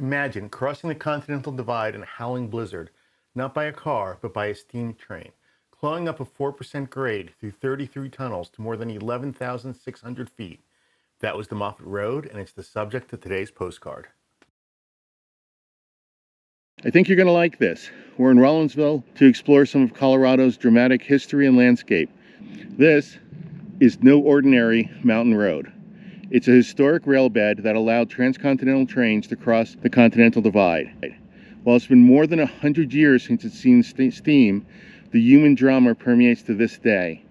Imagine crossing the Continental Divide in a howling blizzard, not by a car, but by a steam train, clawing up a 4% grade through 33 tunnels to more than 11,600 feet. That was the Moffett Road, and it's the subject of today's postcard. I think you're going to like this. We're in Rollinsville to explore some of Colorado's dramatic history and landscape. This is no ordinary mountain road. It's a historic railbed that allowed transcontinental trains to cross the Continental Divide. While it's been more than 100 years since it's seen steam, the human drama permeates to this day.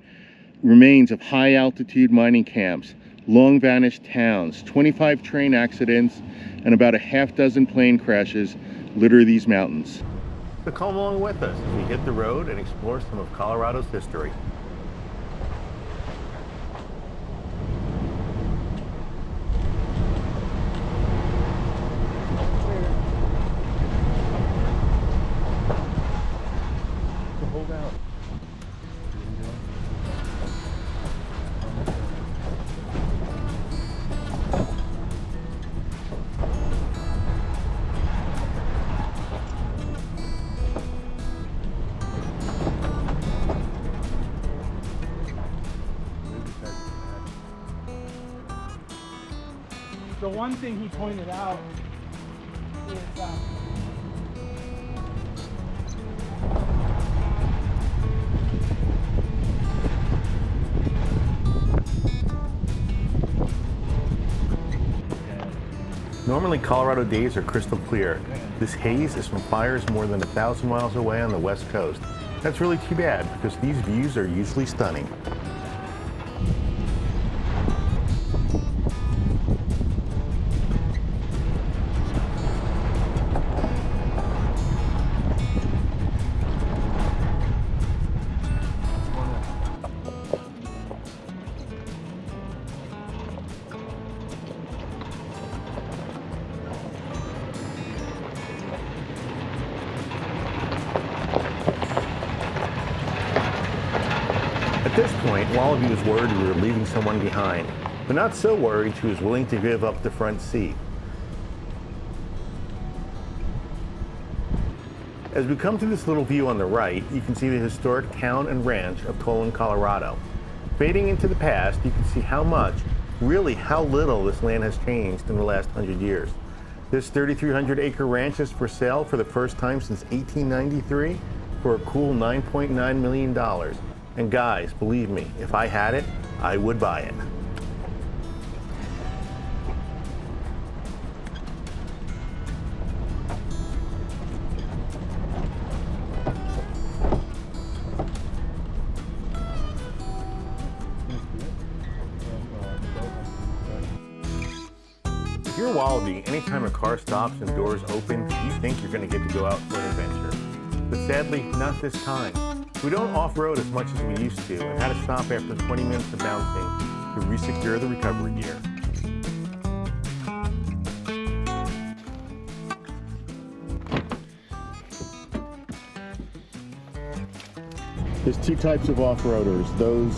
Remains of high-altitude mining camps, long-vanished towns, 25 train accidents, and about a half-dozen plane crashes litter these mountains. So come along with us as we hit the road and explore some of Colorado's history. Hold out. The one thing he pointed out is Normally, Colorado days are crystal clear. This haze is from fires more than 1,000 miles away on the west coast. That's really too bad, because these views are usually stunning. At this point, Wallaby was worried we were leaving someone behind, but not so worried she was willing to give up the front seat. As we come to this little view on the right, you can see the historic town and ranch of Tolan, Colorado. Fading into the past, you can see how much, really how little, this land has changed in the last 100 years. This 3,300-acre ranch is for sale for the first time since 1893 for a cool $9.9 million. And guys, believe me, if I had it, I would buy it. If you're a Wallaby, anytime a car stops and doors open, you think you're going to get to go out for an adventure. But sadly, not this time. We don't off-road as much as we used to and had to stop after 20 minutes of bouncing to resecure the recovery gear. There's two types of off-roaders, those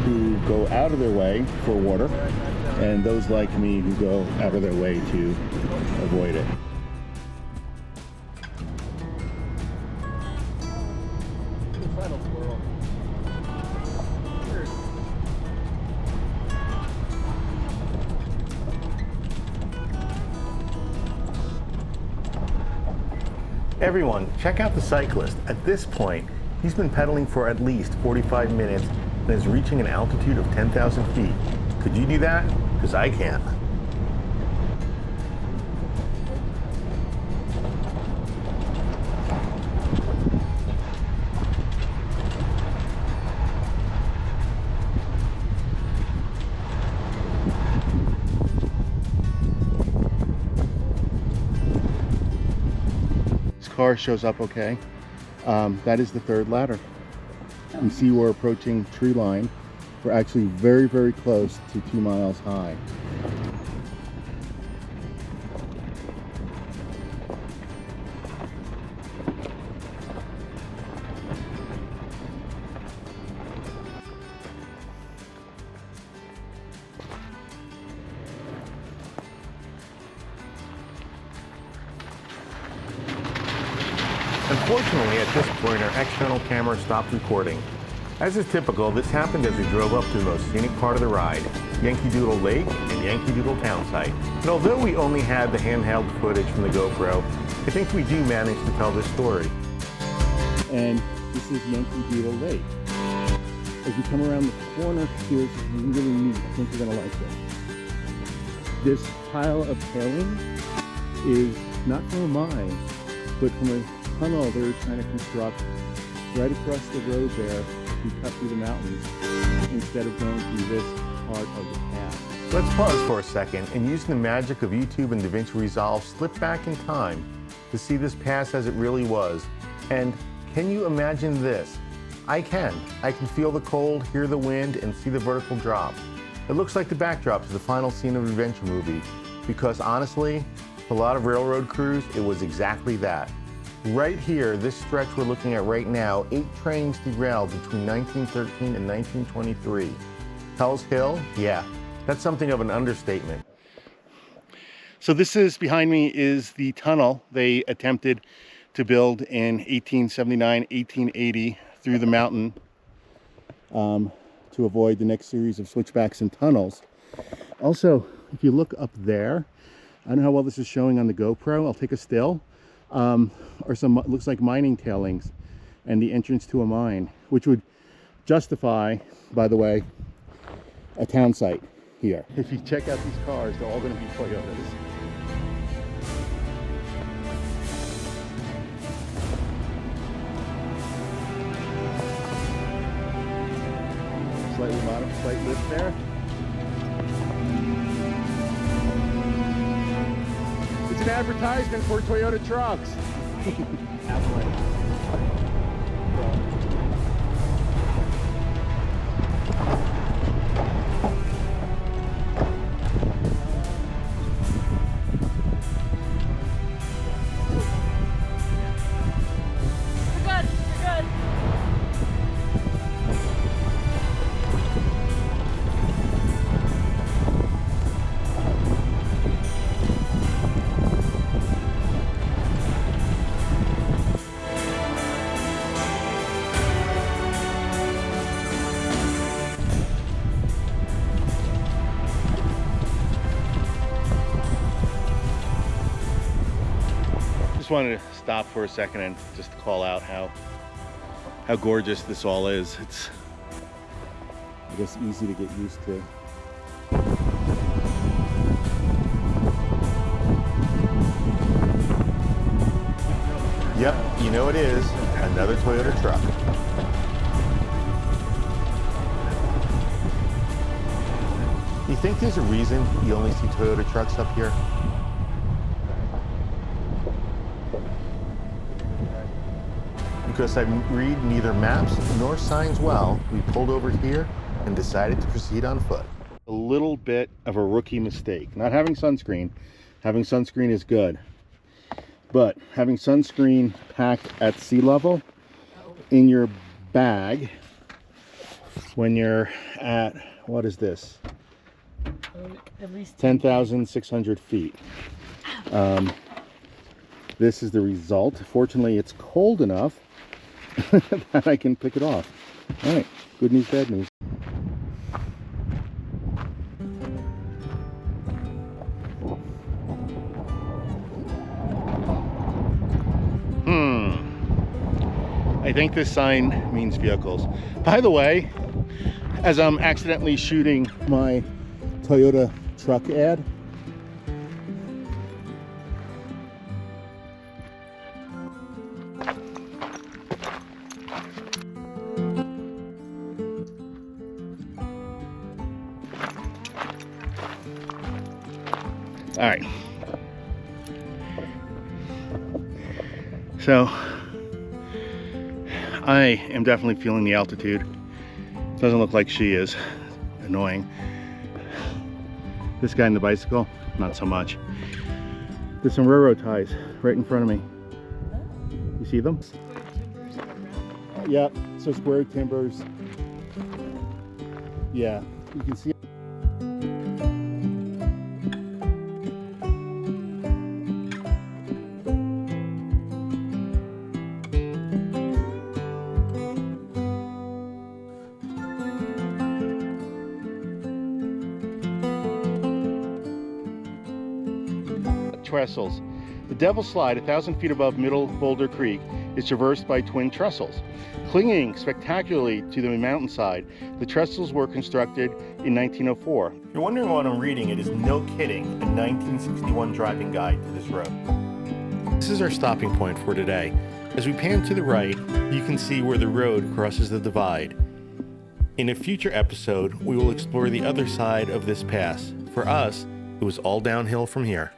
who go out of their way for water and those like me who go out of their way to avoid it. Everyone, check out the cyclist. At this point, he's been pedaling for at least 45 minutes and is reaching an altitude of 10,000 feet. Could you do that? Because I can't. Car shows up okay. That is the third ladder. You can see we're approaching tree line. We're actually very, very close to 2 miles high. Unfortunately, at this point, our external camera stopped recording. As is typical, this happened as we drove up to the most scenic part of the ride, Yankee Doodle Lake and Yankee Doodle Town site. And although we only had the handheld footage from the GoPro, I think we do manage to tell this story. And this is Yankee Doodle Lake. As you come around the corner, here's really neat. I think you're gonna like this. This pile of tailing is not from a mine, but from a tunnel they're trying to construct right across the road there. We cut through the mountains instead of going through this part of the path. Let's pause for a second and using the magic of YouTube and DaVinci Resolve, slip back in time to see this pass as it really was. And can you imagine this? I can. I can feel the cold, hear the wind, and see the vertical drop. It looks like the backdrop to the final scene of an adventure movie, because honestly, for a lot of railroad crews, it was exactly that. Right here, this stretch we're looking at right now, 8 trains derailed between 1913 and 1923. Hell's Hill? Yeah, that's something of an understatement. So this is, behind me, is the tunnel they attempted to build in 1879, 1880 through the mountain to avoid the next series of switchbacks and tunnels. Also, if you look up there, I don't know how well this is showing on the GoPro. I'll take a still. Or some, looks like mining tailings and the entrance to a mine, which would justify, by the way, a town site here. If you check out these cars, they're all going to be Toyotas. Slightly bottom, slight lift there. It's an advertisement for Toyota trucks. Just wanted to stop for a second and just call out how gorgeous this all is. It's, I guess, easy to get used to. Yep, you know it is. Another Toyota truck. You think there's a reason you only see Toyota trucks up here? Because I read neither maps nor signs well, we pulled over here and decided to proceed on foot. A little bit of a rookie mistake. Not having sunscreen. Having sunscreen is good. But having sunscreen packed at sea level in your bag when you're at, what is this? At least 10,600 feet. This is the result. Fortunately, it's cold enough that I can pick it off. All right, good news, bad news. I think this sign means vehicles. By the way, as I'm accidentally shooting my Toyota truck ad, all right. So I am definitely feeling the altitude. Doesn't look like she is. Annoying. This guy in the bicycle, not so much. There's some railroad ties right in front of me. You see them? Yeah, so square timbers. Yeah, you can see. trestles. The Devil's Slide, 1,000 feet above Middle Boulder Creek, is traversed by twin trestles. Clinging spectacularly to the mountainside, the trestles were constructed in 1904. If you're wondering what I'm reading, it is no kidding, a 1961 driving guide to this road. This is our stopping point for today. As we pan to the right, you can see where the road crosses the divide. In a future episode, we will explore the other side of this pass. For us, it was all downhill from here.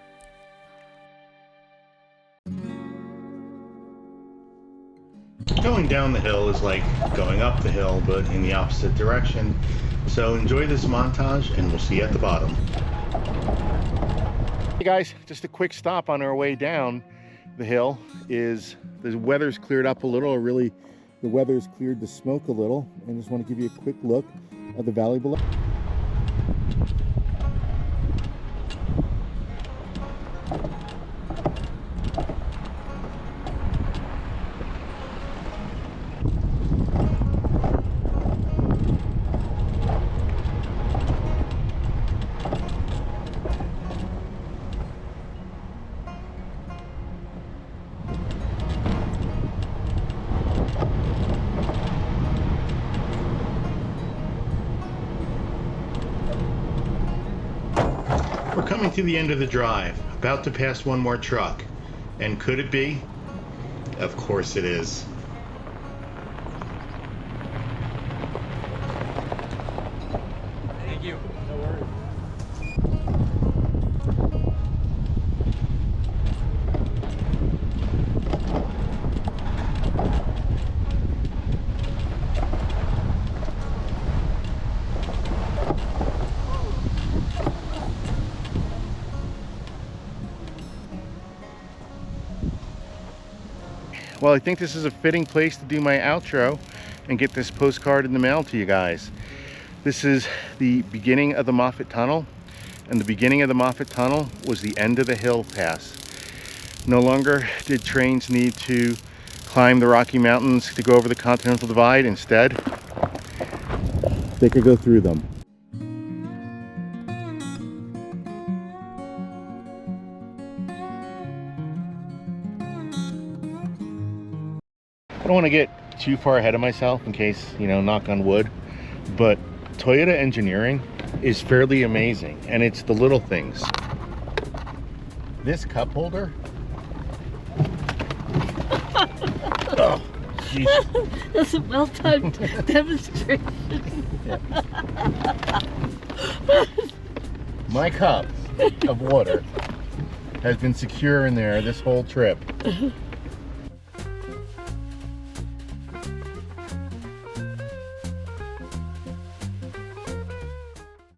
Going down the hill is like going up the hill, but in the opposite direction. So enjoy this montage, and we'll see you at the bottom. Hey guys, just a quick stop on our way down the hill. The weather's cleared up a little, or really the weather's cleared the smoke a little, and just want to give you a quick look at the valley below. We're coming to the end of the drive, about to pass one more truck. And could it be? Of course it is. Thank you. No worries. Well, I think this is a fitting place to do my outro and get this postcard in the mail to you guys. This is the beginning of the Moffat Tunnel, and the beginning of the Moffat Tunnel was the end of the hill pass. No longer did trains need to climb the Rocky Mountains to go over the Continental Divide. Instead, they could go through them. I don't want to get too far ahead of myself in case, knock on wood, but Toyota engineering is fairly amazing, and it's the little things. This cup holder. Oh, Jesus. That's a well-timed demonstration. My cup of water has been secure in there this whole trip.